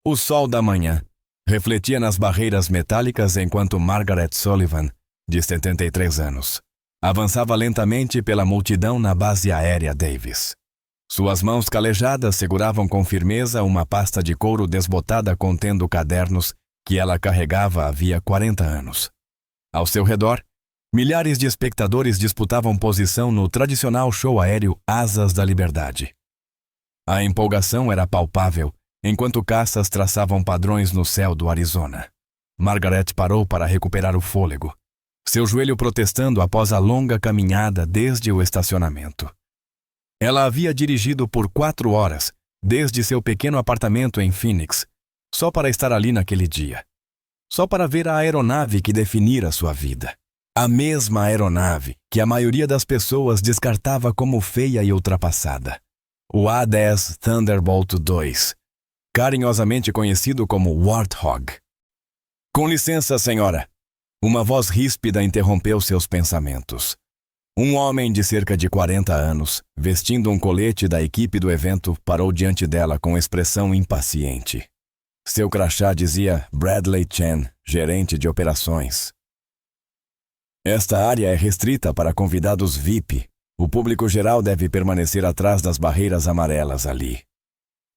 O sol da manhã refletia nas barreiras metálicas enquanto Margaret Sullivan, de 73 anos, avançava lentamente pela multidão na base aérea Davis. Suas mãos calejadas seguravam com firmeza uma pasta de couro desbotada contendo cadernos que ela carregava havia 40 anos. Ao seu redor, milhares de espectadores disputavam posição no tradicional show aéreo Asas da Liberdade. A empolgação era palpável enquanto caças traçavam padrões no céu do Arizona. Margaret parou para recuperar o fôlego, seu joelho protestando após a longa caminhada desde o estacionamento. Ela havia dirigido por 4 horas, desde seu pequeno apartamento em Phoenix, só para estar ali naquele dia. Só para ver a aeronave que definira sua vida. A mesma aeronave que a maioria das pessoas descartava como feia e ultrapassada. O A-10 Thunderbolt II, carinhosamente conhecido como Warthog. Com licença, senhora. Uma voz ríspida interrompeu seus pensamentos. Um homem de cerca de 40 anos, vestindo um colete da equipe do evento, parou diante dela com expressão impaciente. Seu crachá dizia Bradley Chen, gerente de operações. Esta área é restrita para convidados VIP. O público geral deve permanecer atrás das barreiras amarelas ali.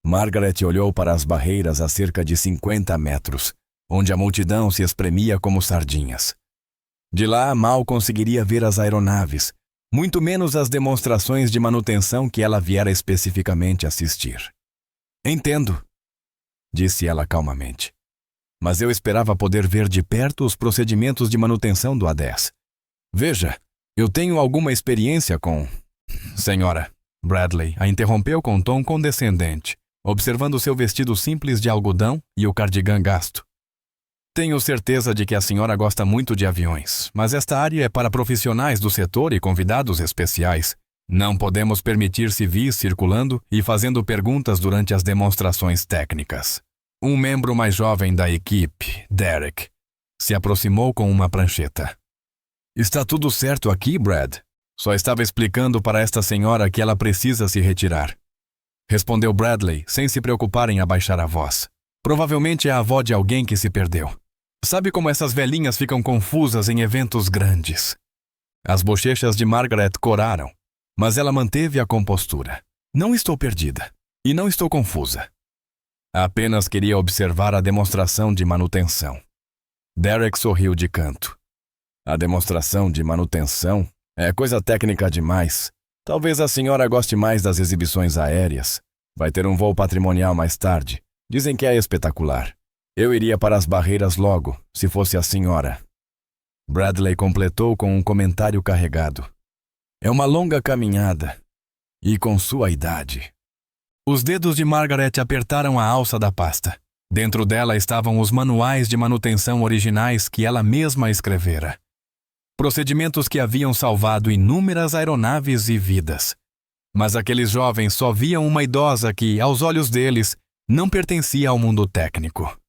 Margaret olhou para as barreiras a cerca de 50 metros, onde a multidão se espremia como sardinhas. De lá, mal conseguiria ver as aeronaves, muito menos as demonstrações de manutenção que ela viera especificamente assistir. Entendo, disse ela calmamente. Mas eu esperava poder ver de perto os procedimentos de manutenção do A-10. Veja, eu tenho alguma experiência com... Senhora, Bradley a interrompeu com um tom condescendente, observando seu vestido simples de algodão e o cardigã gasto. Tenho certeza de que a senhora gosta muito de aviões, mas esta área é para profissionais do setor e convidados especiais. Não podemos permitir civis circulando e fazendo perguntas durante as demonstrações técnicas. Um membro mais jovem da equipe, Derek, se aproximou com uma prancheta. Está tudo certo aqui, Brad? Só estava explicando para esta senhora que ela precisa se retirar. Respondeu Bradley, sem se preocupar em abaixar a voz. Provavelmente é a avó de alguém que se perdeu. Sabe como essas velhinhas ficam confusas em eventos grandes? As bochechas de Margaret coraram, mas ela manteve a compostura. Não estou perdida. E não estou confusa. Apenas queria observar a demonstração de manutenção. Derek sorriu de canto. A demonstração de manutenção é coisa técnica demais. Talvez a senhora goste mais das exibições aéreas. Vai ter um voo patrimonial mais tarde. Dizem que é espetacular. Eu iria para as barreiras logo, se fosse a senhora. Bradley completou com um comentário carregado. É uma longa caminhada. E com sua idade. Os dedos de Margaret apertaram a alça da pasta. Dentro dela estavam os manuais de manutenção originais que ela mesma escrevera. Procedimentos que haviam salvado inúmeras aeronaves e vidas. Mas aqueles jovens só viam uma idosa que, aos olhos deles, não pertencia ao mundo técnico.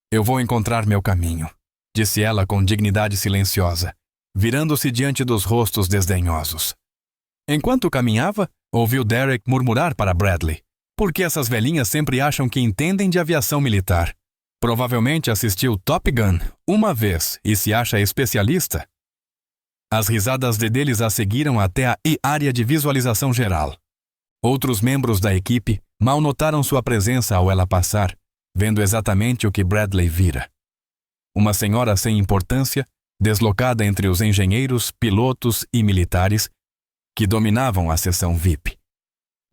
Eu vou encontrar meu caminho, disse ela com dignidade silenciosa, virando-se diante dos rostos desdenhosos. Enquanto caminhava, ouviu Derek murmurar para Bradley. Por que essas velhinhas sempre acham que entendem de aviação militar? Provavelmente assistiu Top Gun uma vez e se acha especialista. As risadas deles a seguiram até a área de visualização geral. Outros membros da equipe mal notaram sua presença ao ela passar, vendo exatamente o que Bradley vira. Uma senhora sem importância, deslocada entre os engenheiros, pilotos e militares que dominavam a seção VIP.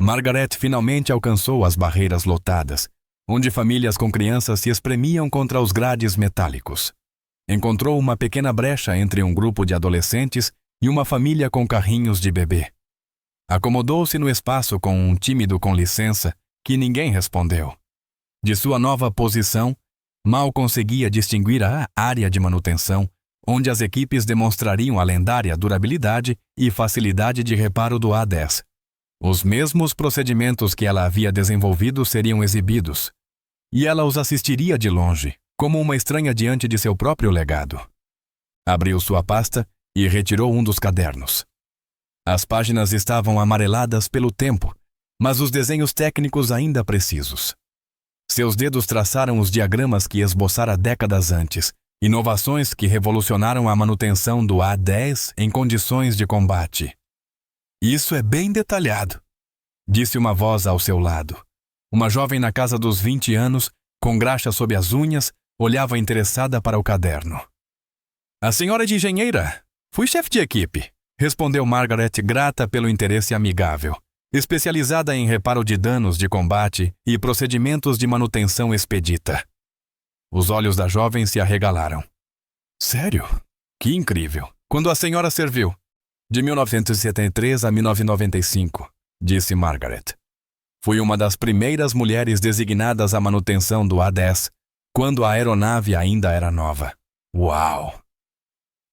Margaret finalmente alcançou as barreiras lotadas, onde famílias com crianças se espremiam contra os grades metálicos. Encontrou uma pequena brecha entre um grupo de adolescentes e uma família com carrinhos de bebê. Acomodou-se no espaço com um tímido com licença, que ninguém respondeu. De sua nova posição, mal conseguia distinguir a área de manutenção, onde as equipes demonstrariam a lendária durabilidade e facilidade de reparo do A-10. Os mesmos procedimentos que ela havia desenvolvido seriam exibidos, e ela os assistiria de longe, como uma estranha diante de seu próprio legado. Abriu sua pasta e retirou um dos cadernos. As páginas estavam amareladas pelo tempo, mas os desenhos técnicos ainda precisos. Seus dedos traçaram os diagramas que esboçara décadas antes, inovações que revolucionaram a manutenção do A-10 em condições de combate. Isso é bem detalhado, disse uma voz ao seu lado. Uma jovem na casa dos 20 anos, com graxa sob as unhas, olhava interessada para o caderno. A senhora é de engenheira? Fui chefe de equipe, respondeu Margaret, grata pelo interesse amigável, especializada em reparo de danos de combate e procedimentos de manutenção expedita. Os olhos da jovem se arregalaram. Sério? Que incrível! Quando a senhora serviu? De 1973 a 1995, disse Margaret. Fui uma das primeiras mulheres designadas à manutenção do A-10, quando a aeronave ainda era nova. Uau!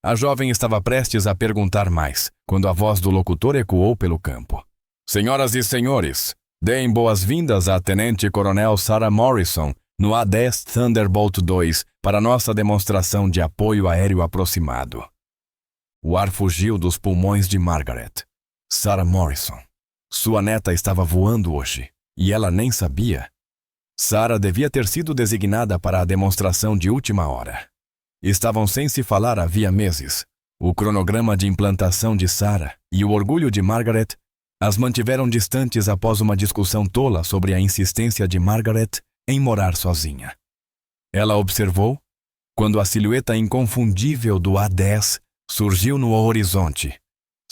A jovem estava prestes a perguntar mais, quando a voz do locutor ecoou pelo campo. Senhoras e senhores, deem boas-vindas à Tenente-Coronel Sarah Morrison no A-10 Thunderbolt II para nossa demonstração de apoio aéreo aproximado. O ar fugiu dos pulmões de Margaret. Sarah Morrison. Sua neta estava voando hoje, e ela nem sabia. Sarah devia ter sido designada para a demonstração de última hora. Estavam sem se falar havia meses. O cronograma de implantação de Sarah e o orgulho de Margaret as mantiveram distantes após uma discussão tola sobre a insistência de Margaret em morar sozinha. Ela observou quando a silhueta inconfundível do A-10 surgiu no horizonte,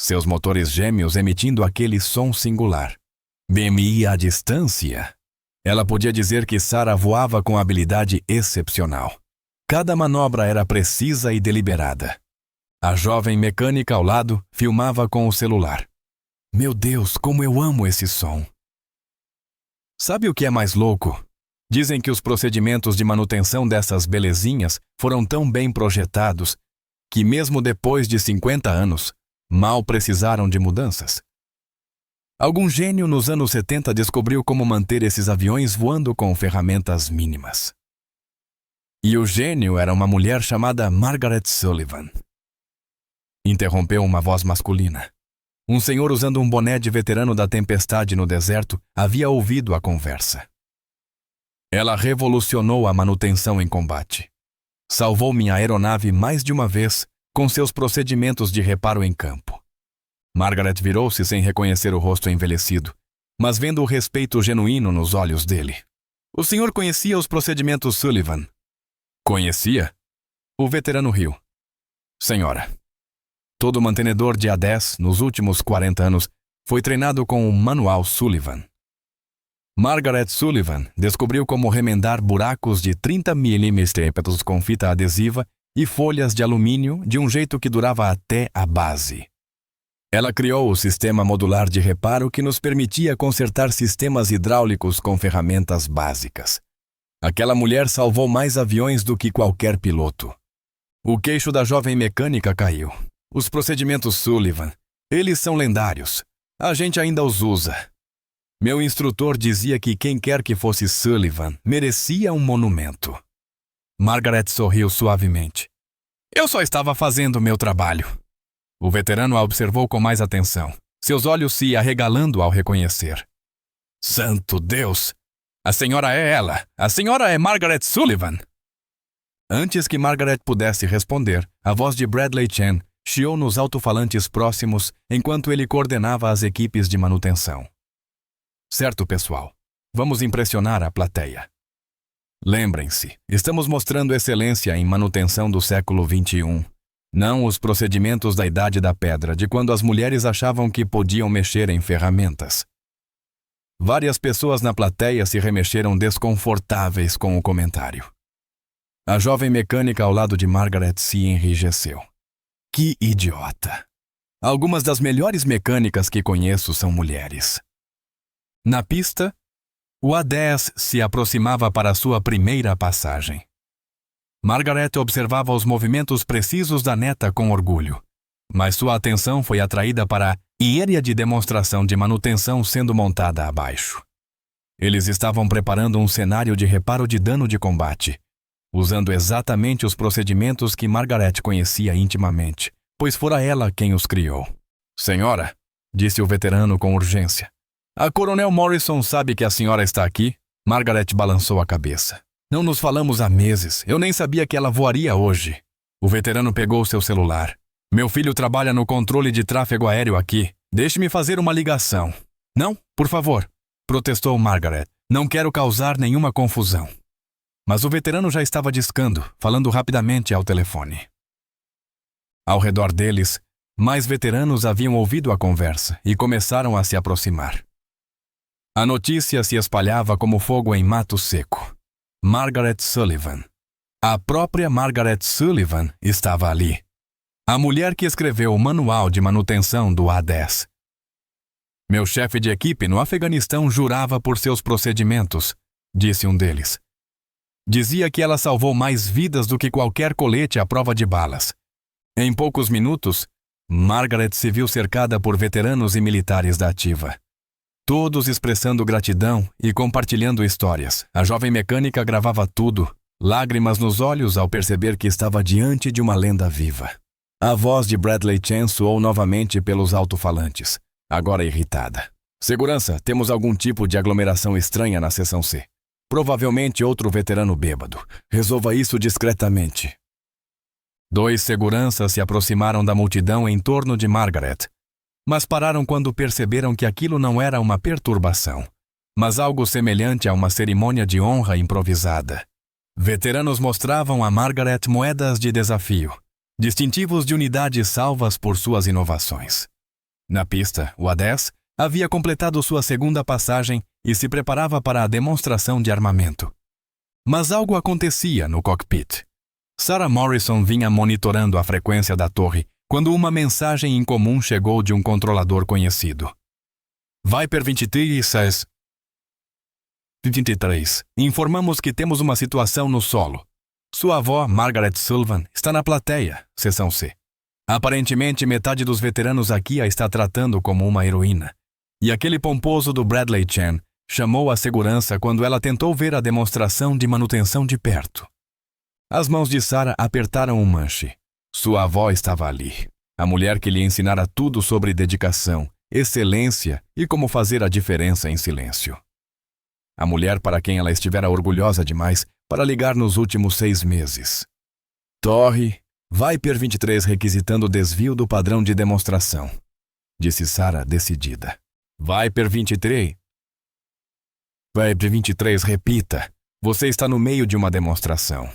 seus motores gêmeos emitindo aquele som singular. BMI à distância. Ela podia dizer que Sarah voava com habilidade excepcional. Cada manobra era precisa e deliberada. A jovem mecânica ao lado filmava com o celular. Meu Deus, como eu amo esse som! Sabe o que é mais louco? Dizem que os procedimentos de manutenção dessas belezinhas foram tão bem projetados que, mesmo depois de 50 anos, mal precisaram de mudanças. Algum gênio nos anos 70 descobriu como manter esses aviões voando com ferramentas mínimas. E o gênio era uma mulher chamada Margaret Sullivan. Interrompeu uma voz masculina. Um senhor usando um boné de veterano da tempestade no deserto havia ouvido a conversa. Ela revolucionou a manutenção em combate. Salvou minha aeronave mais de uma vez com seus procedimentos de reparo em campo. Margaret virou-se sem reconhecer o rosto envelhecido, mas vendo o respeito genuíno nos olhos dele. O senhor conhecia os procedimentos Sullivan? Conhecia? O veterano riu. Senhora, todo mantenedor de A-10 nos últimos 40 anos foi treinado com o Manual Sullivan. Margaret Sullivan descobriu como remendar buracos de 30 mm com fita adesiva e folhas de alumínio de um jeito que durava até a base. Ela criou o sistema modular de reparo que nos permitia consertar sistemas hidráulicos com ferramentas básicas. Aquela mulher salvou mais aviões do que qualquer piloto. O queixo da jovem mecânica caiu. Os procedimentos Sullivan, eles são lendários. A gente ainda os usa. Meu instrutor dizia que quem quer que fosse Sullivan merecia um monumento. Margaret sorriu suavemente. Eu só estava fazendo o meu trabalho. O veterano a observou com mais atenção, seus olhos se arregalando ao reconhecer. Santo Deus! A senhora é ela! A senhora é Margaret Sullivan! Antes que Margaret pudesse responder, a voz de Bradley Chen chiou nos alto-falantes próximos enquanto ele coordenava as equipes de manutenção. Certo, pessoal. Vamos impressionar a plateia. Lembrem-se, estamos mostrando excelência em manutenção do século XXI. Não os procedimentos da Idade da Pedra, de quando as mulheres achavam que podiam mexer em ferramentas. Várias pessoas na plateia se remexeram desconfortáveis com o comentário. A jovem mecânica ao lado de Margaret se enrijeceu. Que idiota! Algumas das melhores mecânicas que conheço são mulheres. Na pista, o A-10 se aproximava para sua primeira passagem. Margaret observava os movimentos precisos da neta com orgulho, mas sua atenção foi atraída para a área de demonstração de manutenção sendo montada abaixo. Eles estavam preparando um cenário de reparo de dano de combate, usando exatamente os procedimentos que Margaret conhecia intimamente, pois fora ela quem os criou. Senhora, disse o veterano com urgência, a Coronel Morrison sabe que a senhora está aqui? Margaret balançou a cabeça. Não nos falamos há meses. Eu nem sabia que ela voaria hoje. O veterano pegou seu celular. Meu filho trabalha no controle de tráfego aéreo aqui. Deixe-me fazer uma ligação. Não, por favor, protestou Margaret. Não quero causar nenhuma confusão. Mas o veterano já estava discando, falando rapidamente ao telefone. Ao redor deles, mais veteranos haviam ouvido a conversa e começaram a se aproximar. A notícia se espalhava como fogo em mato seco. Margaret Sullivan. A própria Margaret Sullivan estava ali. A mulher que escreveu o manual de manutenção do A-10. Meu chefe de equipe no Afeganistão jurava por seus procedimentos, disse um deles. Dizia que ela salvou mais vidas do que qualquer colete à prova de balas. Em poucos minutos, Margaret se viu cercada por veteranos e militares da ativa. Todos expressando gratidão e compartilhando histórias. A jovem mecânica gravava tudo, lágrimas nos olhos ao perceber que estava diante de uma lenda viva. A voz de Bradley Chen soou novamente pelos alto-falantes, agora irritada. Segurança, temos algum tipo de aglomeração estranha na seção C. Provavelmente outro veterano bêbado. Resolva isso discretamente. 2 seguranças se aproximaram da multidão em torno de Margaret, mas pararam quando perceberam que aquilo não era uma perturbação, mas algo semelhante a uma cerimônia de honra improvisada. Veteranos mostravam a Margaret moedas de desafio, distintivos de unidades salvas por suas inovações. Na pista, o A-10 havia completado sua segunda passagem e se preparava para a demonstração de armamento. Mas algo acontecia no cockpit. Sarah Morrison vinha monitorando a frequência da torre quando uma mensagem incomum chegou de um controlador conhecido. Viper 23, informamos que temos uma situação no solo. Sua avó, Margaret Sullivan, está na plateia, seção C. Aparentemente, metade dos veteranos aqui a está tratando como uma heroína. E aquele pomposo do Bradley Chen chamou a segurança quando ela tentou ver a demonstração de manutenção de perto. As mãos de Sarah apertaram o manche. Sua avó estava ali, a mulher que lhe ensinara tudo sobre dedicação, excelência e como fazer a diferença em silêncio. A mulher para quem ela estivera orgulhosa demais para ligar nos últimos 6 meses. Torre, Viper 23 requisitando o desvio do padrão de demonstração, disse Sarah decidida. Viper 23. Viper 23, repita. Você está no meio de uma demonstração.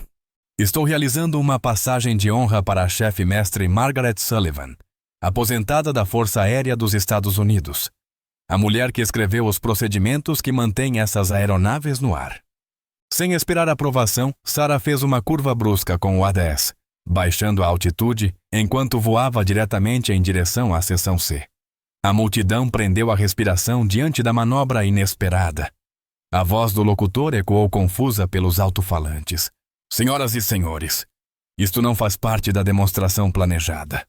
Estou realizando uma passagem de honra para a chefe-mestre Margaret Sullivan, aposentada da Força Aérea dos Estados Unidos, a mulher que escreveu os procedimentos que mantêm essas aeronaves no ar. Sem esperar aprovação, Sarah fez uma curva brusca com o A-10, baixando a altitude enquanto voava diretamente em direção à seção C. A multidão prendeu a respiração diante da manobra inesperada. A voz do locutor ecoou confusa pelos alto-falantes. Senhoras e senhores, isto não faz parte da demonstração planejada.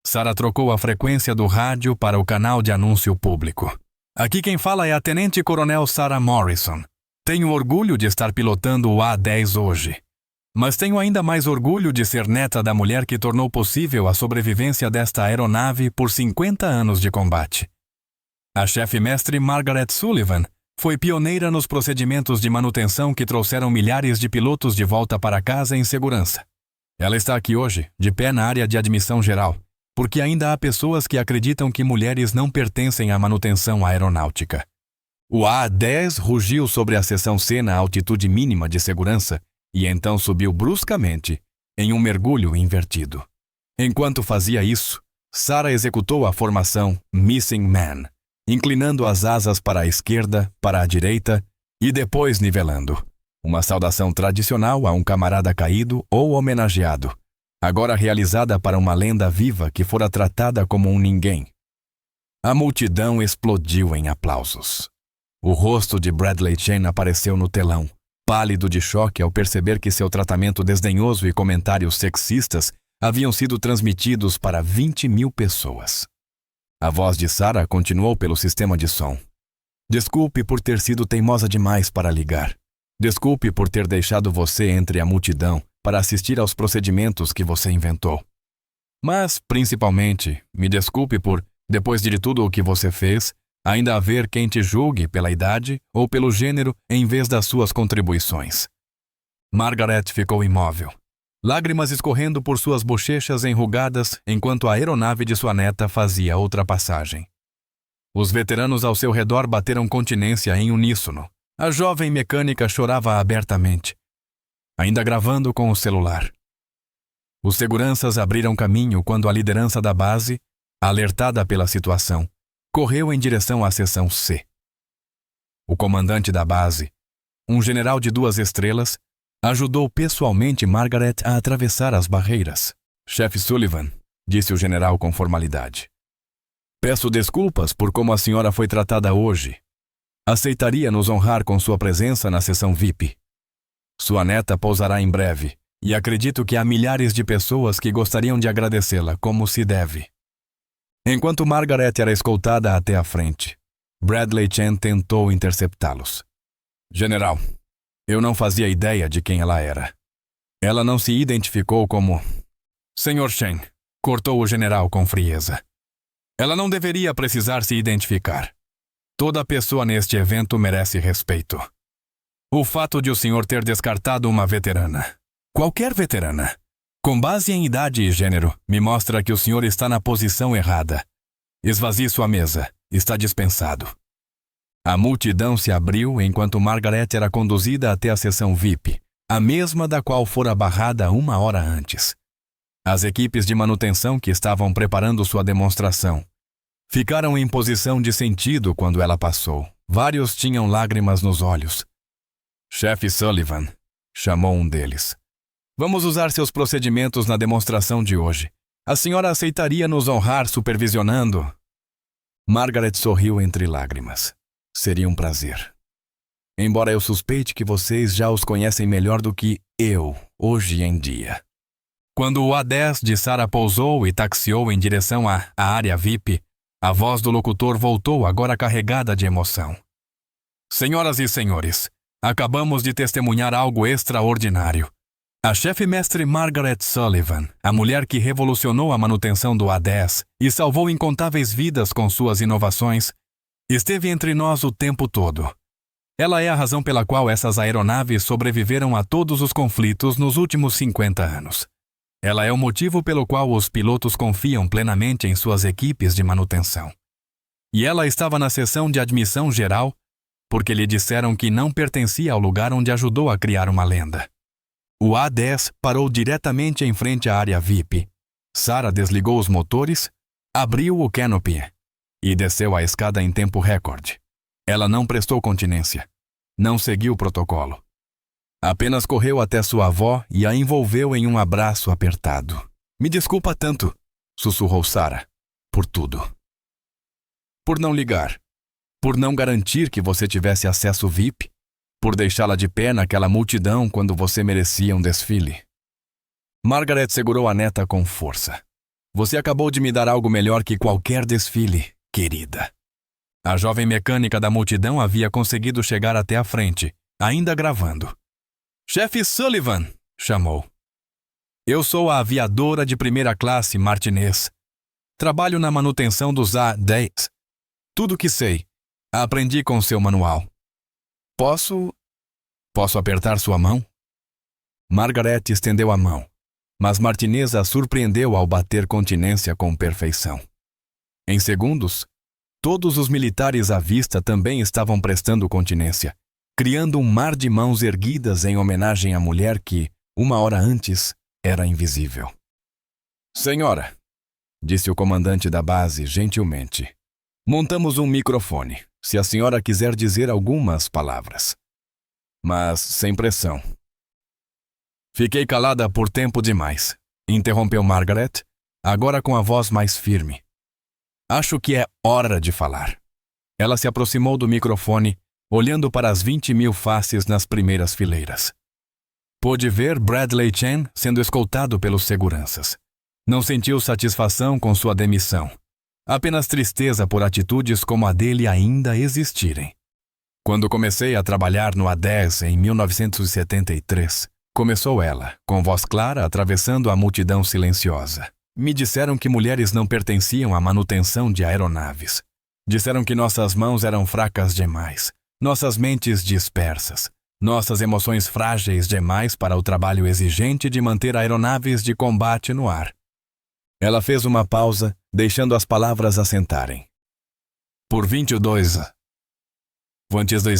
Sarah trocou a frequência do rádio para o canal de anúncio público. Aqui quem fala é a Tenente-Coronel Sarah Morrison. Tenho orgulho de estar pilotando o A-10 hoje. Mas tenho ainda mais orgulho de ser neta da mulher que tornou possível a sobrevivência desta aeronave por 50 anos de combate. A chefe-mestre Margaret Sullivan foi pioneira nos procedimentos de manutenção que trouxeram milhares de pilotos de volta para casa em segurança. Ela está aqui hoje, de pé na área de admissão geral, porque ainda há pessoas que acreditam que mulheres não pertencem à manutenção aeronáutica. O A-10 rugiu sobre a seção C na altitude mínima de segurança e então subiu bruscamente, em um mergulho invertido. Enquanto fazia isso, Sarah executou a formação Missing Man, inclinando as asas para a esquerda, para a direita e depois nivelando. Uma saudação tradicional a um camarada caído ou homenageado, agora realizada para uma lenda viva que fora tratada como um ninguém. A multidão explodiu em aplausos. O rosto de Bradley Chen apareceu no telão, pálido de choque ao perceber que seu tratamento desdenhoso e comentários sexistas haviam sido transmitidos para 20.000 pessoas. A voz de Sarah continuou pelo sistema de som. Desculpe por ter sido teimosa demais para ligar. Desculpe por ter deixado você entre a multidão para assistir aos procedimentos que você inventou. Mas, principalmente, me desculpe por, depois de tudo o que você fez, Ainda haver quem te julgue pela idade ou pelo gênero em vez das suas contribuições. Margaret ficou imóvel, lágrimas escorrendo por suas bochechas enrugadas enquanto a aeronave de sua neta fazia outra passagem. Os veteranos ao seu redor bateram continência em uníssono. A jovem mecânica chorava abertamente, ainda gravando com o celular. Os seguranças abriram caminho quando a liderança da base, alertada pela situação, correu em direção à seção C. O comandante da base, um general de 2 estrelas, ajudou pessoalmente Margaret a atravessar as barreiras. Chefe Sullivan, disse o general com formalidade. Peço desculpas por como a senhora foi tratada hoje. Aceitaria nos honrar com sua presença na sessão VIP. Sua neta pousará em breve, e acredito que há milhares de pessoas que gostariam de agradecê-la como se deve. Enquanto Margaret era escoltada até a frente, Bradley Chen tentou interceptá-los. General, eu não fazia ideia de quem ela era. Ela não se identificou como... Senhor Chen, cortou o general com frieza. Ela não deveria precisar se identificar. Toda pessoa neste evento merece respeito. O fato de o senhor ter descartado uma veterana, qualquer veterana, com base em idade e gênero, me mostra que o senhor está na posição errada. Esvazie sua mesa. Está dispensado. A multidão se abriu enquanto Margaret era conduzida até a seção VIP, a mesma da qual fora barrada 1 hora antes. As equipes de manutenção que estavam preparando sua demonstração ficaram em posição de sentido quando ela passou. Vários tinham lágrimas nos olhos. Chefe Sullivan, chamou um deles. Vamos usar seus procedimentos na demonstração de hoje. A senhora aceitaria nos honrar supervisionando? Margaret sorriu entre lágrimas. Seria um prazer. Embora eu suspeite que vocês já os conhecem melhor do que eu, hoje em dia. Quando o A10 de Sarah pousou e taxiou em direção à área VIP, a voz do locutor voltou agora carregada de emoção. Senhoras e senhores, acabamos de testemunhar algo extraordinário. A chefe-mestre Margaret Sullivan, a mulher que revolucionou a manutenção do A10 e salvou incontáveis vidas com suas inovações, esteve entre nós o tempo todo. Ela é a razão pela qual essas aeronaves sobreviveram a todos os conflitos nos últimos 50 anos. Ela é o motivo pelo qual os pilotos confiam plenamente em suas equipes de manutenção. E ela estava na sessão de admissão geral porque lhe disseram que não pertencia ao lugar onde ajudou a criar uma lenda. O A10 parou diretamente em frente à área VIP. Sarah desligou os motores, abriu o canopy e desceu a escada em tempo recorde. Ela não prestou continência. Não seguiu o protocolo. Apenas correu até sua avó e a envolveu em um abraço apertado. Me desculpa tanto, sussurrou Sarah, por tudo. Por não ligar. Por não garantir que você tivesse acesso VIP. Por deixá-la de pé naquela multidão quando você merecia um desfile. Margaret segurou a neta com força. Você acabou de me dar algo melhor que qualquer desfile, querida. A jovem mecânica da multidão havia conseguido chegar até a frente, ainda gravando. Chefe Sullivan, chamou. Eu sou a aviadora de primeira classe Martinez. Trabalho na manutenção dos A10. Tudo o que sei, aprendi com seu manual. Posso apertar sua mão? Margaret estendeu a mão, mas Martinez a surpreendeu ao bater continência com perfeição. Em segundos, todos os militares à vista também estavam prestando continência, criando um mar de mãos erguidas em homenagem à mulher que, 1 hora antes, era invisível. Senhora, disse o comandante da base gentilmente, montamos um microfone, se a senhora quiser dizer algumas palavras. Mas sem pressão. Fiquei calada por tempo demais, interrompeu Margaret, agora com a voz mais firme. Acho que é hora de falar. Ela se aproximou do microfone, olhando para as 20.000 faces nas primeiras fileiras. Pôde ver Bradley Chen sendo escoltado pelos seguranças. Não sentiu satisfação com sua demissão. Apenas tristeza por atitudes como a dele ainda existirem. Quando comecei a trabalhar no A10 em 1973, começou ela, com voz clara atravessando a multidão silenciosa. Me disseram que mulheres não pertenciam à manutenção de aeronaves. Disseram que nossas mãos eram fracas demais, nossas mentes dispersas, nossas emoções frágeis demais para o trabalho exigente de manter aeronaves de combate no ar. Ela fez uma pausa, deixando as palavras assentarem. Por 22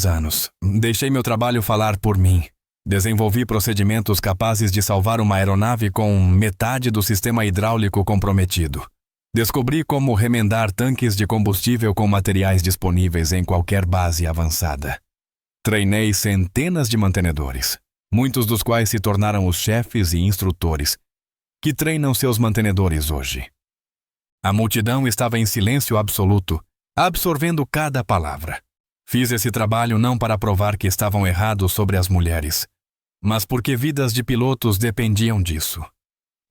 anos, deixei meu trabalho falar por mim. Desenvolvi procedimentos capazes de salvar uma aeronave com metade do sistema hidráulico comprometido. Descobri como remendar tanques de combustível com materiais disponíveis em qualquer base avançada. Treinei centenas de mantenedores, muitos dos quais se tornaram os chefes e instrutores, que treinam seus mantenedores hoje. A multidão estava em silêncio absoluto, absorvendo cada palavra. Fiz esse trabalho não para provar que estavam errados sobre as mulheres, mas porque vidas de pilotos dependiam disso.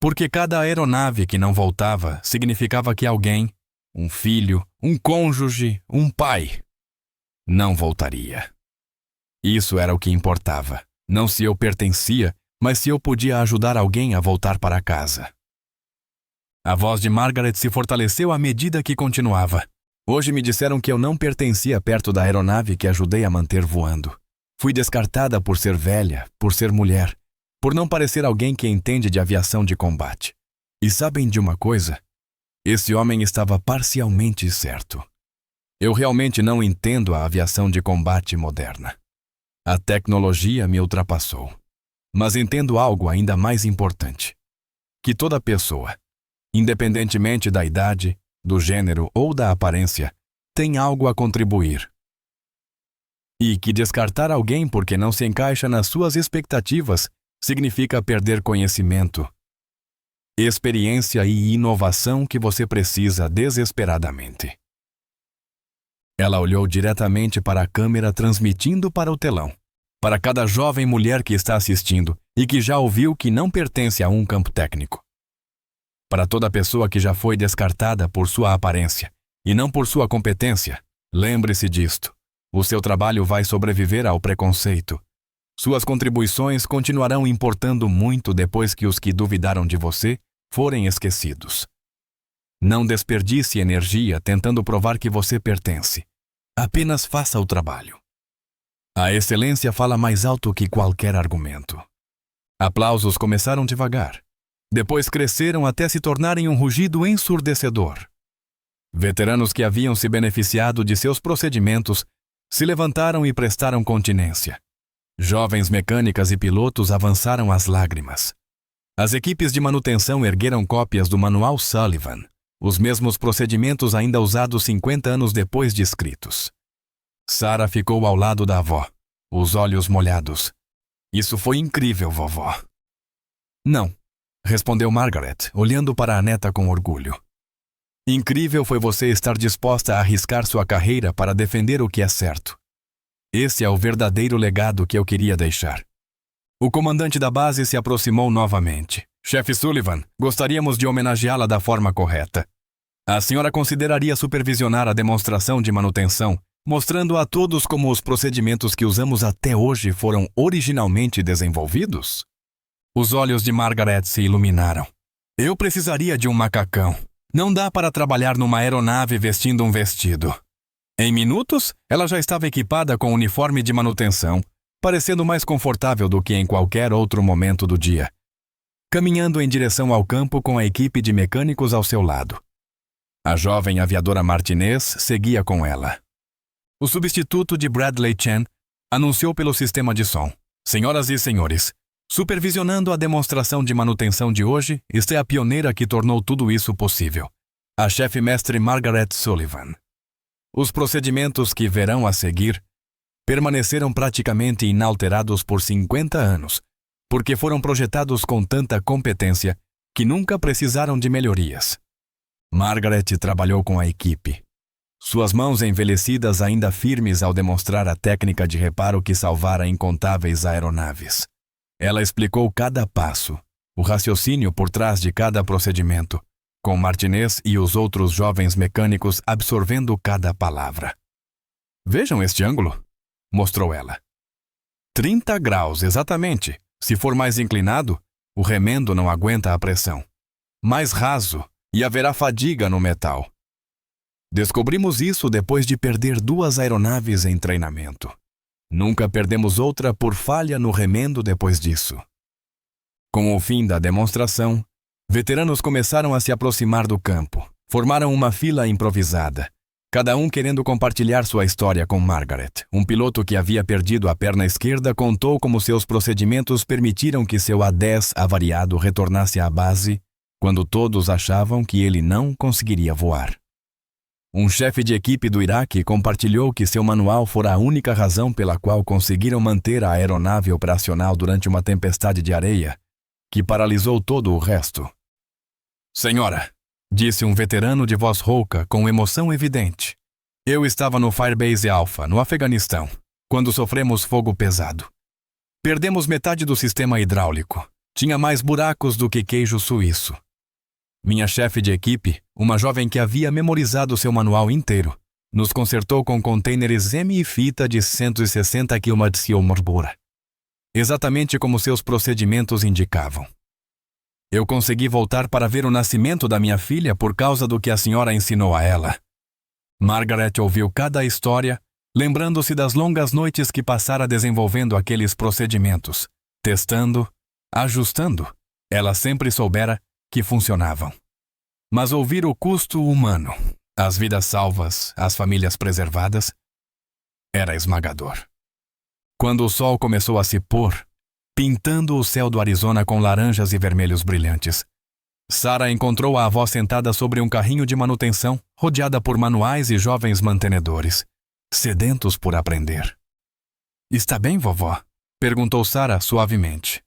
Porque cada aeronave que não voltava significava que alguém, um filho, um cônjuge, um pai, não voltaria. Isso era o que importava, não se eu pertencia, mas se eu podia ajudar alguém a voltar para casa. A voz de Margaret se fortaleceu à medida que continuava. Hoje me disseram que eu não pertencia perto da aeronave que ajudei a manter voando. Fui descartada por ser velha, por ser mulher, por não parecer alguém que entende de aviação de combate. E sabem de uma coisa? Esse homem estava parcialmente certo. Eu realmente não entendo a aviação de combate moderna. A tecnologia me ultrapassou. Mas entendo algo ainda mais importante. Que toda pessoa, independentemente da idade, do gênero ou da aparência, tem algo a contribuir. E que descartar alguém porque não se encaixa nas suas expectativas significa perder conhecimento, experiência e inovação que você precisa desesperadamente. Ela olhou diretamente para a câmera transmitindo para o telão, para cada jovem mulher que está assistindo e que já ouviu que não pertence a um campo técnico. Para toda pessoa que já foi descartada por sua aparência e não por sua competência, lembre-se disto. O seu trabalho vai sobreviver ao preconceito. Suas contribuições continuarão importando muito depois que os que duvidaram de você forem esquecidos. Não desperdice energia tentando provar que você pertence. Apenas faça o trabalho. A excelência fala mais alto que qualquer argumento. Aplausos começaram devagar. Depois cresceram até se tornarem um rugido ensurdecedor. Veteranos que haviam se beneficiado de seus procedimentos se levantaram e prestaram continência. Jovens mecânicas e pilotos avançaram às lágrimas. As equipes de manutenção ergueram cópias do Manual Sullivan, os mesmos procedimentos ainda usados 50 anos depois descritos. Sarah ficou ao lado da avó, os olhos molhados. Isso foi incrível, vovó. Não, respondeu Margaret, olhando para a neta com orgulho. Incrível foi você estar disposta a arriscar sua carreira para defender o que é certo. Esse é o verdadeiro legado que eu queria deixar. O comandante da base se aproximou novamente. Chefe Sullivan, gostaríamos de homenageá-la da forma correta. A senhora consideraria supervisionar a demonstração de manutenção, mostrando a todos como os procedimentos que usamos até hoje foram originalmente desenvolvidos? Os olhos de Margaret se iluminaram. Eu precisaria de um macacão. Não dá para trabalhar numa aeronave vestindo um vestido. Em minutos, ela já estava equipada com uniforme de manutenção, parecendo mais confortável do que em qualquer outro momento do dia, caminhando em direção ao campo com a equipe de mecânicos ao seu lado. A jovem aviadora Martinez seguia com ela. O substituto de Bradley Chen anunciou pelo sistema de som: Senhoras e senhores, supervisionando a demonstração de manutenção de hoje, está a pioneira que tornou tudo isso possível, a chefe-mestre Margaret Sullivan. Os procedimentos que verão a seguir permaneceram praticamente inalterados por 50 anos, porque foram projetados com tanta competência que nunca precisaram de melhorias. Margaret trabalhou com a equipe. Suas mãos envelhecidas ainda firmes ao demonstrar a técnica de reparo que salvara incontáveis aeronaves. Ela explicou cada passo, o raciocínio por trás de cada procedimento, com Martinez e os outros jovens mecânicos absorvendo cada palavra. Vejam este ângulo, mostrou ela. 30 graus, exatamente. Se for mais inclinado, o remendo não aguenta a pressão. Mais raso, e haverá fadiga no metal. Descobrimos isso depois de perder 2 aeronaves em treinamento. Nunca perdemos outra por falha no remendo depois disso. Com o fim da demonstração, veteranos começaram a se aproximar do campo. Formaram uma fila improvisada, cada um querendo compartilhar sua história com Margaret. Um piloto que havia perdido a perna esquerda contou como seus procedimentos permitiram que seu A-10 avariado retornasse à base quando todos achavam que ele não conseguiria voar. Um chefe de equipe do Iraque compartilhou que seu manual fora a única razão pela qual conseguiram manter a aeronave operacional durante uma tempestade de areia, que paralisou todo o resto. "Senhora", disse um veterano de voz rouca com emoção evidente, "eu estava no Firebase Alpha, no Afeganistão, quando sofremos fogo pesado. Perdemos metade do sistema hidráulico. Tinha mais buracos do que queijo suíço. Minha chefe de equipe, uma jovem que havia memorizado seu manual inteiro, nos consertou com contêineres M e fita de 160 km/h, exatamente como seus procedimentos indicavam. Eu consegui voltar para ver o nascimento da minha filha por causa do que a senhora ensinou a ela." Margaret ouviu cada história, lembrando-se das longas noites que passara desenvolvendo aqueles procedimentos, testando, ajustando. Ela sempre soubera que funcionavam. Mas ouvir o custo humano, as vidas salvas, as famílias preservadas, era esmagador. Quando o sol começou a se pôr, pintando o céu do Arizona com laranjas e vermelhos brilhantes, Sarah encontrou a avó sentada sobre um carrinho de manutenção, rodeada por manuais e jovens mantenedores, sedentos por aprender. "Está bem, vovó?" perguntou Sarah suavemente.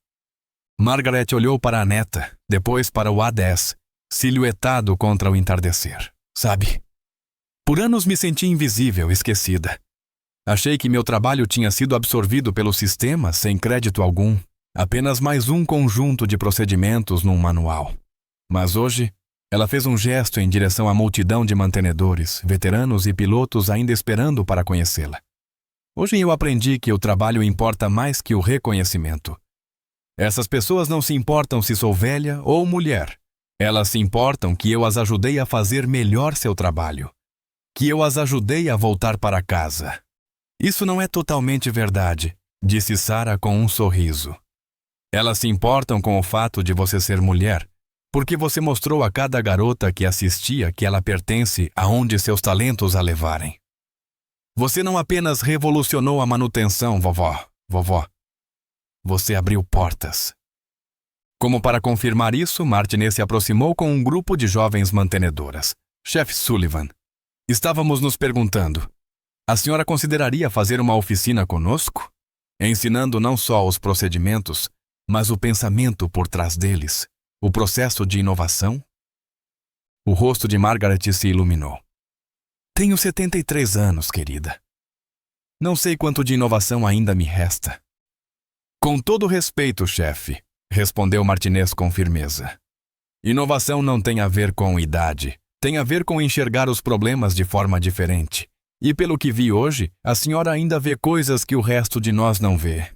Margaret olhou para a neta, depois para o A-10, silhuetado contra o entardecer. "Sabe, por anos me senti invisível, esquecida. Achei que meu trabalho tinha sido absorvido pelo sistema sem crédito algum, apenas mais um conjunto de procedimentos num manual. Mas hoje, ela fez um gesto em direção à multidão de mantenedores, veteranos e pilotos ainda esperando para conhecê-la. Hoje eu aprendi que o trabalho importa mais que o reconhecimento. Essas pessoas não se importam se sou velha ou mulher. Elas se importam que eu as ajudei a fazer melhor seu trabalho. Que eu as ajudei a voltar para casa." "Isso não é totalmente verdade", disse Sarah com um sorriso. "Elas se importam com o fato de você ser mulher, porque você mostrou a cada garota que assistia que ela pertence aonde seus talentos a levarem. Você não apenas revolucionou a manutenção, vovó. Você abriu portas." Como para confirmar isso, Martinez se aproximou com um grupo de jovens mantenedoras. "Chefe Sullivan, estávamos nos perguntando, a senhora consideraria fazer uma oficina conosco? Ensinando não só os procedimentos, mas o pensamento por trás deles, o processo de inovação?" O rosto de Margaret se iluminou. "Tenho 73 anos, querida. Não sei quanto de inovação ainda me resta." "Com todo respeito, chefe", respondeu Martinez com firmeza. "Inovação não tem a ver com idade, tem a ver com enxergar os problemas de forma diferente. E pelo que vi hoje, a senhora ainda vê coisas que o resto de nós não vê."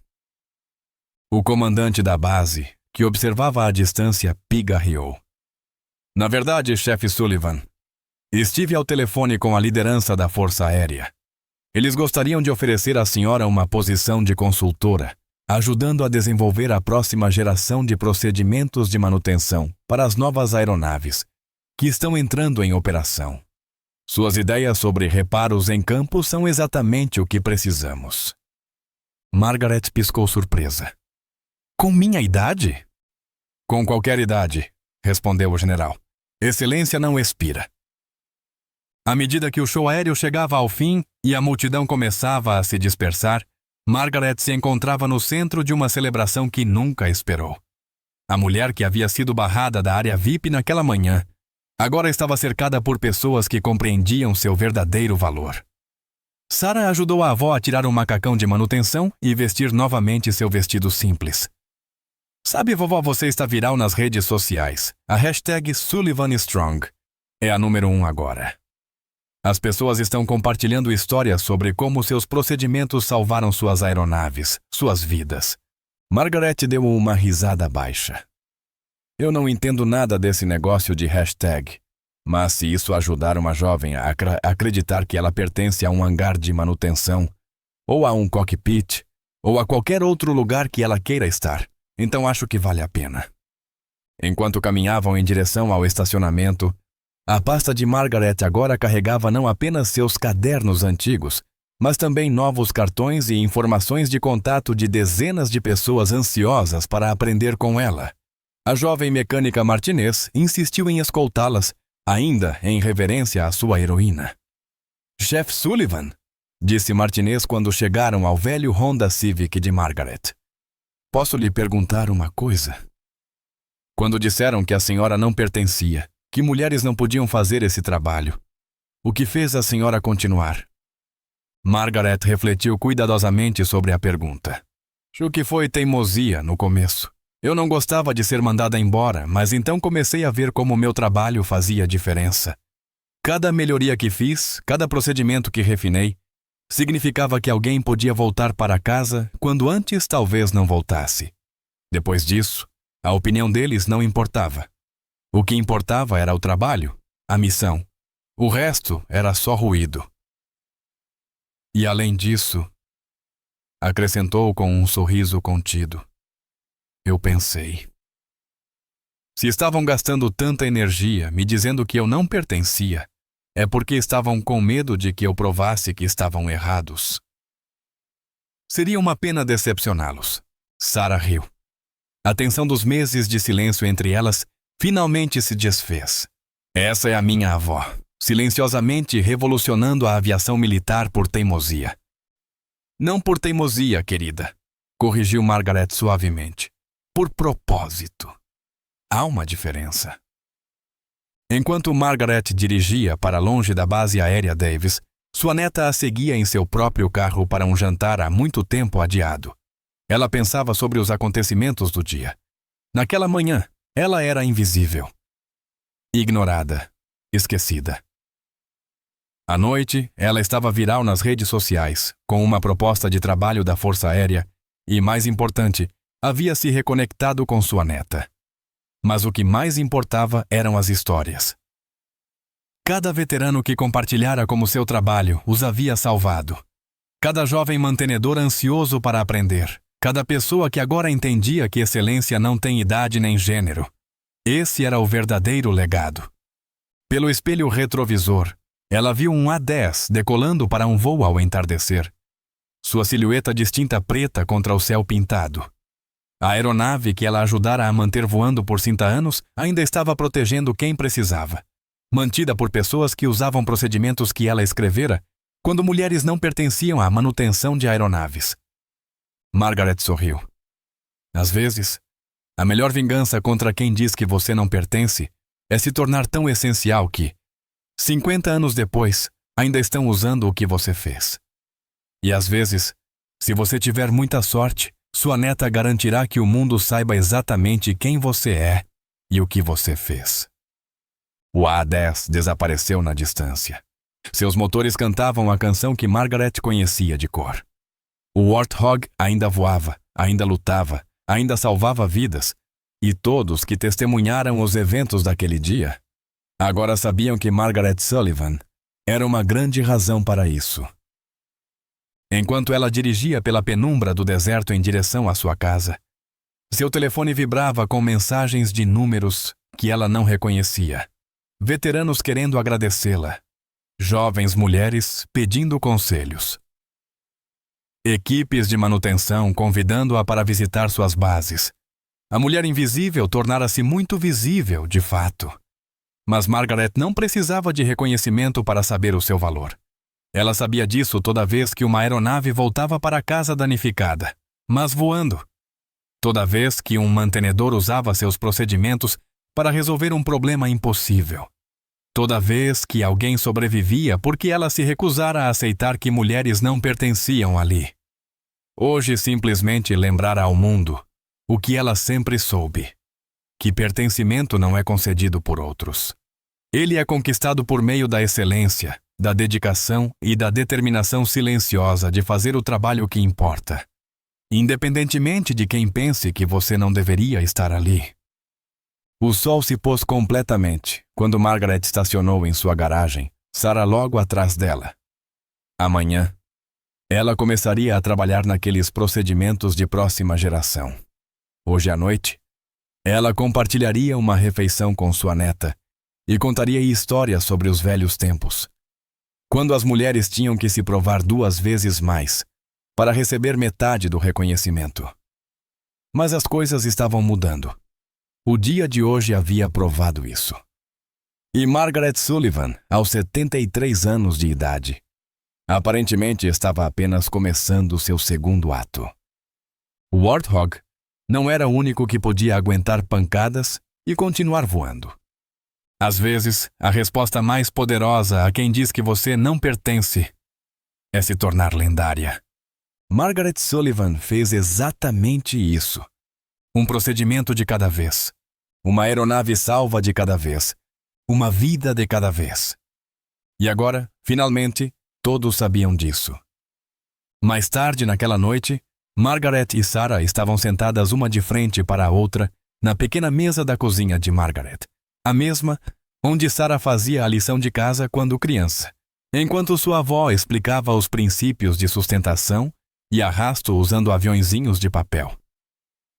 O comandante da base, que observava à distância, pigarreou. "Na verdade, chefe Sullivan, estive ao telefone com a liderança da Força Aérea. Eles gostariam de oferecer à senhora uma posição de consultora, ajudando a desenvolver a próxima geração de procedimentos de manutenção para as novas aeronaves, que estão entrando em operação. Suas ideias sobre reparos em campo são exatamente o que precisamos." Margaret piscou surpresa. "Com minha idade?" "Com qualquer idade", respondeu o general. "Excelência não expira." À medida que o show aéreo chegava ao fim e a multidão começava a se dispersar, Margaret se encontrava no centro de uma celebração que nunca esperou. A mulher que havia sido barrada da área VIP naquela manhã, agora estava cercada por pessoas que compreendiam seu verdadeiro valor. Sarah ajudou a avó a tirar um macacão de manutenção e vestir novamente seu vestido simples. "Sabe, vovó, você está viral nas redes sociais. A hashtag #SullivanStrong é a número 1 agora. As pessoas estão compartilhando histórias sobre como seus procedimentos salvaram suas aeronaves, suas vidas." Margaret deu uma risada baixa. "Eu não entendo nada desse negócio de hashtag. Mas se isso ajudar uma jovem a acreditar que ela pertence a um hangar de manutenção, ou a um cockpit, ou a qualquer outro lugar que ela queira estar, então acho que vale a pena. Enquanto caminhavam em direção ao estacionamento, a pasta de Margaret agora carregava não apenas seus cadernos antigos, mas também novos cartões e informações de contato de dezenas de pessoas ansiosas para aprender com ela. A jovem mecânica Martinez insistiu em escoltá-las, ainda em reverência à sua heroína. Chef Sullivan, disse Martinez quando chegaram ao velho Honda Civic de Margaret. Posso lhe perguntar uma coisa? Quando disseram que a senhora não pertencia, que mulheres não podiam fazer esse trabalho, o que fez a senhora continuar? Margaret refletiu cuidadosamente sobre a pergunta. Acho que foi teimosia no começo. Eu não gostava de ser mandada embora, mas então comecei a ver como meu trabalho fazia diferença. Cada melhoria que fiz, cada procedimento que refinei, significava que alguém podia voltar para casa quando antes talvez não voltasse. Depois disso, a opinião deles não importava. O que importava era o trabalho, a missão. O resto era só ruído. E além disso, acrescentou com um sorriso contido, eu pensei. Se estavam gastando tanta energia me dizendo que eu não pertencia, é porque estavam com medo de que eu provasse que estavam errados. Seria uma pena decepcioná-los. Sarah riu. A tensão dos meses de silêncio entre elas finalmente se desfez. Essa é a minha avó, silenciosamente revolucionando a aviação militar por teimosia. Não por teimosia, querida, corrigiu Margaret suavemente. Por propósito. Há uma diferença. Enquanto Margaret dirigia para longe da base aérea Davis, sua neta a seguia em seu próprio carro para um jantar há muito tempo adiado. Ela pensava sobre os acontecimentos do dia. Naquela manhã, ela era invisível. Ignorada. Esquecida. À noite, ela estava viral nas redes sociais, com uma proposta de trabalho da Força Aérea e, mais importante, havia se reconectado com sua neta. Mas o que mais importava eram as histórias. Cada veterano que compartilhara como seu trabalho os havia salvado. Cada jovem mantenedor ansioso para aprender. Cada pessoa que agora entendia que excelência não tem idade nem gênero. Esse era o verdadeiro legado. Pelo espelho retrovisor, ela viu um A-10 decolando para um voo ao entardecer. Sua silhueta distinta preta contra o céu pintado. A aeronave que ela ajudara a manter voando por 30 anos ainda estava protegendo quem precisava. Mantida por pessoas que usavam procedimentos que ela escrevera, quando mulheres não pertenciam à manutenção de aeronaves. Margaret sorriu. Às vezes, a melhor vingança contra quem diz que você não pertence é se tornar tão essencial que, 50 anos depois, ainda estão usando o que você fez. E às vezes, se você tiver muita sorte, sua neta garantirá que o mundo saiba exatamente quem você é e o que você fez. O A-10 desapareceu na distância. Seus motores cantavam a canção que Margaret conhecia de cor. O Warthog ainda voava, ainda lutava, ainda salvava vidas, e todos que testemunharam os eventos daquele dia agora sabiam que Margaret Sullivan era uma grande razão para isso. Enquanto ela dirigia pela penumbra do deserto em direção à sua casa, seu telefone vibrava com mensagens de números que ela não reconhecia. Veteranos querendo agradecê-la. Jovens mulheres pedindo conselhos. Equipes de manutenção convidando-a para visitar suas bases. A mulher invisível tornara-se muito visível, de fato. Mas Margaret não precisava de reconhecimento para saber o seu valor. Ela sabia disso toda vez que uma aeronave voltava para casa danificada, mas voando. Toda vez que um mantenedor usava seus procedimentos para resolver um problema impossível. Toda vez que alguém sobrevivia porque ela se recusara a aceitar que mulheres não pertenciam ali. Hoje simplesmente lembrara ao mundo o que ela sempre soube, que pertencimento não é concedido por outros. Ele é conquistado por meio da excelência, da dedicação e da determinação silenciosa de fazer o trabalho que importa, independentemente de quem pense que você não deveria estar ali. O sol se pôs completamente quando Margaret estacionou em sua garagem, Sarah logo atrás dela. Amanhã, ela começaria a trabalhar naqueles procedimentos de próxima geração. Hoje à noite, ela compartilharia uma refeição com sua neta e contaria histórias sobre os velhos tempos, quando as mulheres tinham que se provar 2 vezes mais para receber metade do reconhecimento. Mas as coisas estavam mudando. O dia de hoje havia provado isso. E Margaret Sullivan, aos 73 anos de idade, aparentemente estava apenas começando seu segundo ato. O Warthog não era o único que podia aguentar pancadas e continuar voando. Às vezes, a resposta mais poderosa a quem diz que você não pertence é se tornar lendária. Margaret Sullivan fez exatamente isso. Um procedimento de cada vez. Uma aeronave salva de cada vez. Uma vida de cada vez. E agora, finalmente, todos sabiam disso. Mais tarde naquela noite, Margaret e Sarah estavam sentadas uma de frente para a outra na pequena mesa da cozinha de Margaret, a mesma onde Sarah fazia a lição de casa quando criança, enquanto sua avó explicava os princípios de sustentação e arrasto usando aviõezinhos de papel.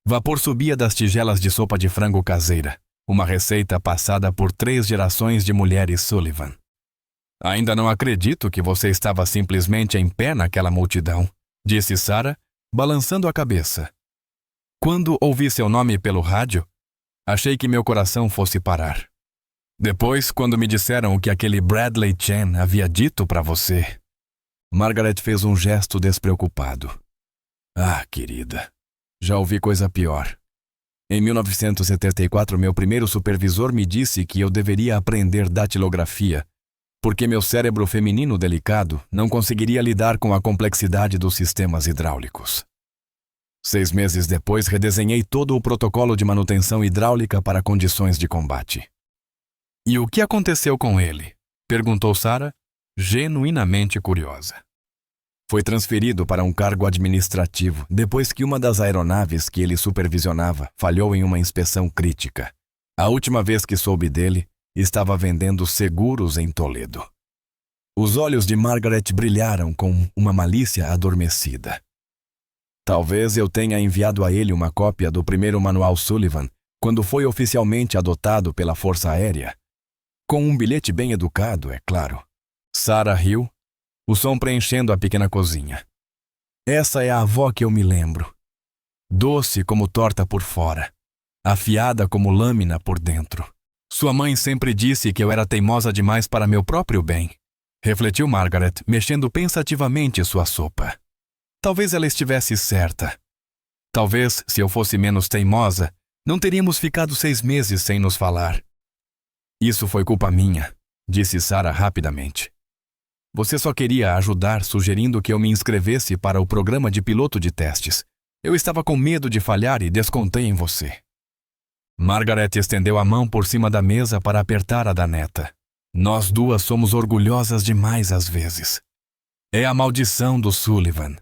Vapor subia das tigelas de sopa de frango caseira, uma receita passada por 3 gerações de mulheres Sullivan. Ainda não acredito que você estava simplesmente em pé naquela multidão, disse Sarah, balançando a cabeça. Quando ouvi seu nome pelo rádio, achei que meu coração fosse parar. Depois, quando me disseram o que aquele Bradley Chen havia dito para você... Margaret fez um gesto despreocupado. Ah, querida, já ouvi coisa pior. Em 1974, meu primeiro supervisor me disse que eu deveria aprender datilografia, porque meu cérebro feminino delicado não conseguiria lidar com a complexidade dos sistemas hidráulicos. 6 meses depois, redesenhei todo o protocolo de manutenção hidráulica para condições de combate. E o que aconteceu com ele? Perguntou Sarah, genuinamente curiosa. Foi transferido para um cargo administrativo depois que uma das aeronaves que ele supervisionava falhou em uma inspeção crítica. A última vez que soube dele, estava vendendo seguros em Toledo. Os olhos de Margaret brilharam com uma malícia adormecida. Talvez eu tenha enviado a ele uma cópia do primeiro manual Sullivan quando foi oficialmente adotado pela Força Aérea. Com um bilhete bem educado, é claro. Sarah riu, o som preenchendo a pequena cozinha. Essa é a avó que eu me lembro. Doce como torta por fora, afiada como lâmina por dentro. Sua mãe sempre disse que eu era teimosa demais para meu próprio bem. Refletiu Margaret, mexendo pensativamente sua sopa. Talvez ela estivesse certa. Talvez, se eu fosse menos teimosa, não teríamos ficado 6 meses sem nos falar. Isso foi culpa minha, disse Sarah rapidamente. Você só queria ajudar sugerindo que eu me inscrevesse para o programa de piloto de testes. Eu estava com medo de falhar e descontei em você. Margaret estendeu a mão por cima da mesa para apertar a da neta. Nós duas somos orgulhosas demais às vezes. É a maldição do Sullivan.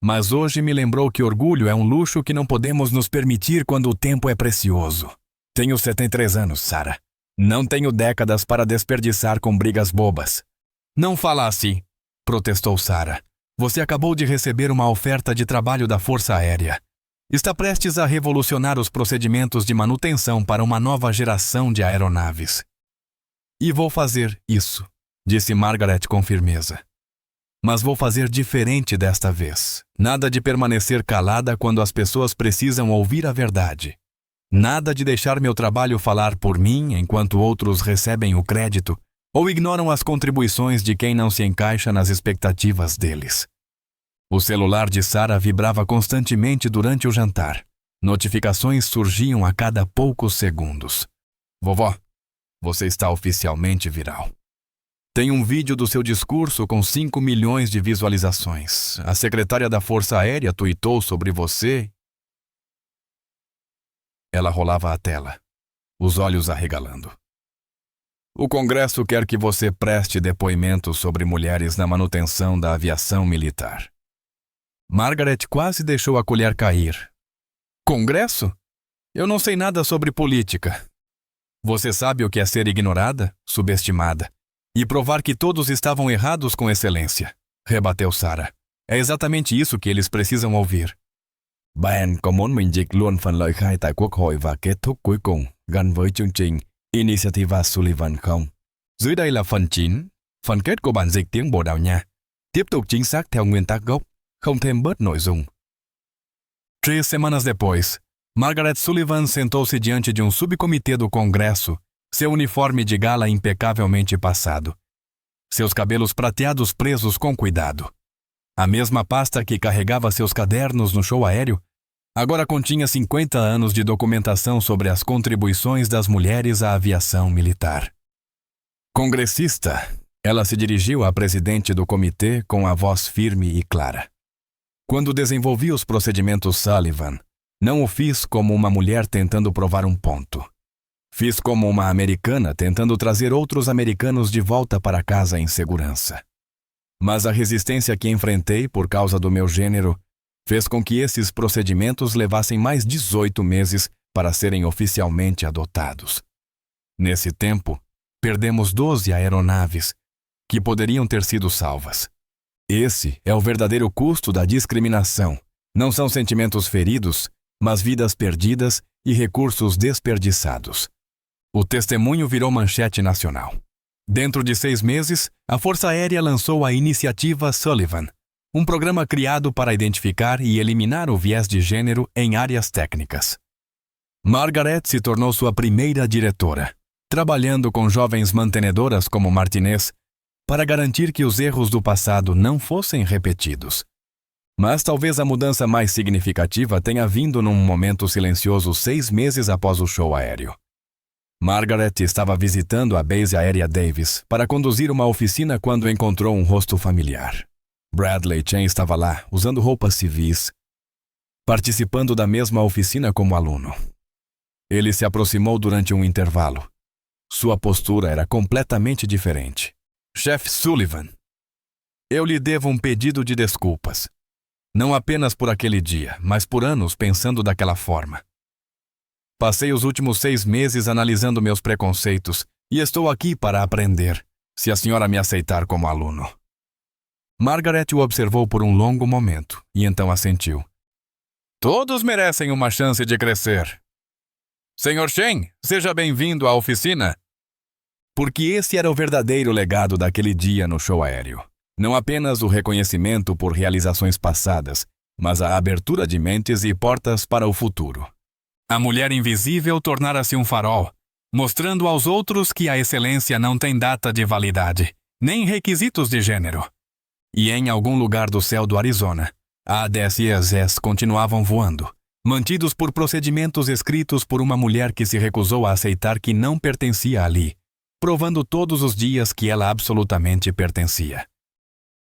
Mas hoje me lembrou que orgulho é um luxo que não podemos nos permitir quando o tempo é precioso. Tenho 73 anos, Sarah. Não tenho décadas para desperdiçar com brigas bobas. Não fala assim, protestou Sarah. Você acabou de receber uma oferta de trabalho da Força Aérea. Está prestes a revolucionar os procedimentos de manutenção para uma nova geração de aeronaves. E vou fazer isso, disse Margaret com firmeza. Mas vou fazer diferente desta vez. Nada de permanecer calada quando as pessoas precisam ouvir a verdade. Nada de deixar meu trabalho falar por mim enquanto outros recebem o crédito ou ignoram as contribuições de quem não se encaixa nas expectativas deles. O celular de Sarah vibrava constantemente durante o jantar. Notificações surgiam a cada poucos segundos. Vovó, você está oficialmente viral. Tem um vídeo do seu discurso com 5 milhões de visualizações. A secretária da Força Aérea tuitou sobre você. Ela rolava a tela, os olhos arregalando. O Congresso quer que você preste depoimento sobre mulheres na manutenção da aviação militar. Margaret quase deixou a colher cair. Congresso? Eu não sei nada sobre política. Você sabe o que é ser ignorada, subestimada, e provar que todos estavam errados com excelência, rebateu Sarah. É exatamente isso que eles precisam ouvir. Bạn có muốn mình dịch luôn phần lời khai tại Quốc hội và kết thúc cuối cùng gắn với chương trình Initiative Sullivan không? Dưới đây là phần 9, phần kết của bản dịch tiếng Bồ Đào Nha. Tiếp tục chính xác theo nguyên tắc gốc, không thêm bớt nội dung. 3 semanas depois, Margaret Sullivan sentou-se diante de subcomitê do Congresso, seu uniforme de gala impecavelmente passado. Seus cabelos prateados presos com cuidado. A mesma pasta que carregava seus cadernos no show aéreo, agora continha 50 anos de documentação sobre as contribuições das mulheres à aviação militar. Congressista, ela se dirigiu à presidente do comitê com a voz firme e clara. Quando desenvolvi os procedimentos Sullivan, não o fiz como uma mulher tentando provar um ponto. Fiz como uma americana tentando trazer outros americanos de volta para casa em segurança. Mas a resistência que enfrentei por causa do meu gênero fez com que esses procedimentos levassem mais 18 meses para serem oficialmente adotados. Nesse tempo, perdemos 12 aeronaves que poderiam ter sido salvas. Esse é o verdadeiro custo da discriminação. Não são sentimentos feridos, mas vidas perdidas e recursos desperdiçados. O testemunho virou manchete nacional. Dentro de 6 meses, a Força Aérea lançou a Iniciativa Sullivan, um programa criado para identificar e eliminar o viés de gênero em áreas técnicas. Margaret se tornou sua primeira diretora, trabalhando com jovens mantenedoras como Martinez para garantir que os erros do passado não fossem repetidos. Mas talvez a mudança mais significativa tenha vindo num momento silencioso 6 meses após o show aéreo. Margaret estava visitando a base aérea Davis para conduzir uma oficina quando encontrou um rosto familiar. Bradley Chen estava lá, usando roupas civis, participando da mesma oficina como aluno. Ele se aproximou durante um intervalo. Sua postura era completamente diferente. Chefe Sullivan, eu lhe devo um pedido de desculpas. Não apenas por aquele dia, mas por anos pensando daquela forma. Passei os últimos 6 meses analisando meus preconceitos e estou aqui para aprender, se a senhora me aceitar como aluno. Margaret o observou por um longo momento e então assentiu. Todos merecem uma chance de crescer. Senhor Chen, seja bem-vindo à oficina. Porque esse era o verdadeiro legado daquele dia no show aéreo. Não apenas o reconhecimento por realizações passadas, mas a abertura de mentes e portas para o futuro. A mulher invisível tornara-se um farol, mostrando aos outros que a excelência não tem data de validade, nem requisitos de gênero. E em algum lugar do céu do Arizona, a A-10 e A-10 continuavam voando, mantidos por procedimentos escritos por uma mulher que se recusou a aceitar que não pertencia ali, provando todos os dias que ela absolutamente pertencia.